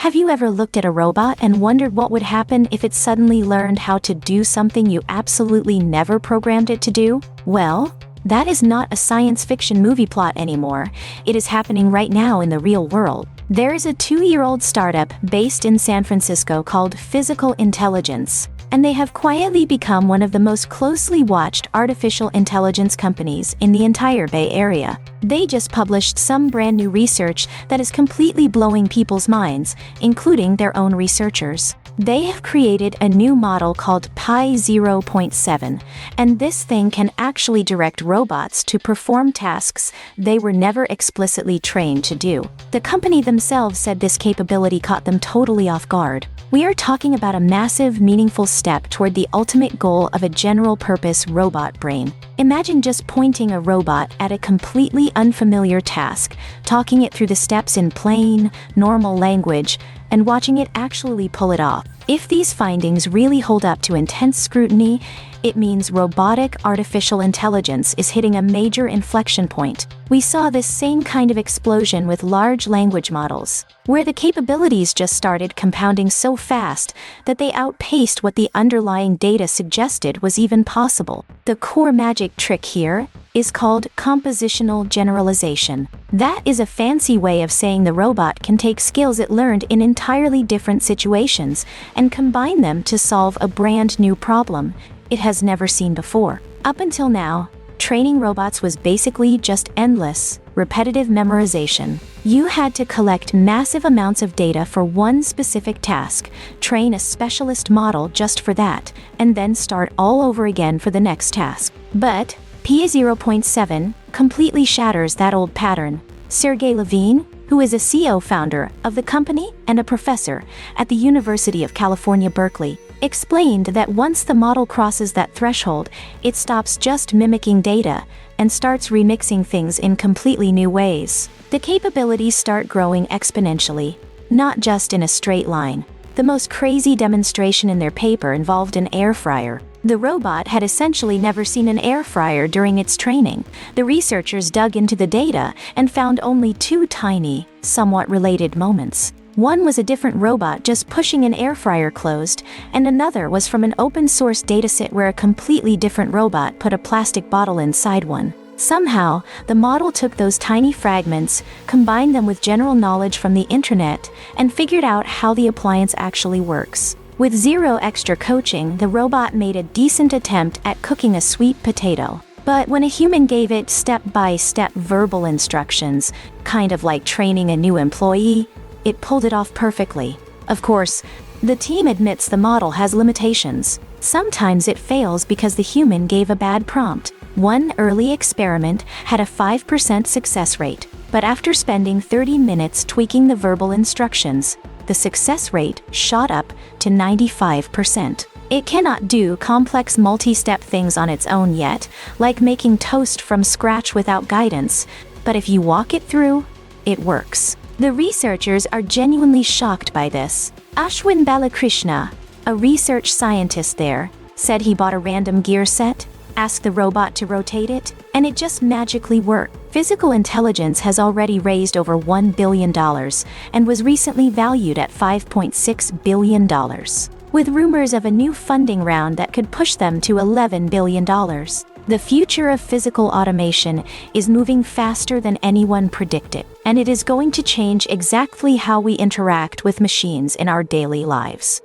Have you ever looked at a robot and wondered what would happen if it suddenly learned how to do something you absolutely never programmed it to do? Well, that is not a science fiction movie plot anymore. It is happening right now in the real world. There is a 2-year-old startup based in San Francisco called Physical Intelligence, and they have quietly become one of the most closely watched artificial intelligence companies in the entire Bay Area. They just published some brand new research that is completely blowing people's minds, including their own researchers. They have created a new model called Pi 0.7, and this thing can actually direct robots to perform tasks they were never explicitly trained to do. The company themselves said this capability caught them totally off guard. We are talking about a massive, meaningful step toward the ultimate goal of a general-purpose robot brain. Imagine just pointing a robot at a completely unfamiliar task, talking it through the steps in plain, normal language, and watching it actually pull it off. If these findings really hold up to intense scrutiny, it means robotic artificial intelligence is hitting a major inflection point. We saw this same kind of explosion with large language models, where the capabilities just started compounding so fast that they outpaced what the underlying data suggested was even possible. The core magic trick here is called compositional generalization. That is a fancy way of saying the robot can take skills it learned in entirely different situations and combine them to solve a brand new problem it has never seen before. Up until now, training robots was basically just endless, repetitive memorization. You had to collect massive amounts of data for one specific task, train a specialist model just for that, and then start all over again for the next task. But Pi 0.7 completely shatters that old pattern. Sergey Levine, who is a CEO founder of the company and a professor at the University of California, Berkeley, explained that once the model crosses that threshold, it stops just mimicking data and starts remixing things in completely new ways. The capabilities start growing exponentially, not just in a straight line. The most crazy demonstration in their paper involved an air fryer. The robot had essentially never seen an air fryer during its training. The researchers dug into the data and found only 2 tiny, somewhat related moments. One was a different robot just pushing an air fryer closed, and another was from an open-source dataset where a completely different robot put a plastic bottle inside one. Somehow, the model took those tiny fragments, combined them with general knowledge from the internet, and figured out how the appliance actually works. With zero extra coaching, the robot made a decent attempt at cooking a sweet potato. But when a human gave it step-by-step verbal instructions, kind of like training a new employee, it pulled it off perfectly. Of course, the team admits the model has limitations. Sometimes it fails because the human gave a bad prompt. One early experiment had a 5% success rate, but after spending 30 minutes tweaking the verbal instructions, the success rate shot up to 95%. It cannot do complex multi-step things on its own yet, like making toast from scratch without guidance, but if you walk it through, it works. The researchers are genuinely shocked by this. Ashwin Balakrishna, a research scientist there, said he bought a random gear set, asked the robot to rotate it, and it just magically worked. Physical Intelligence has already raised over $1 billion and was recently valued at $5.6 billion, with rumors of a new funding round that could push them to $11 billion. The future of physical automation is moving faster than anyone predicted, and it is going to change exactly how we interact with machines in our daily lives.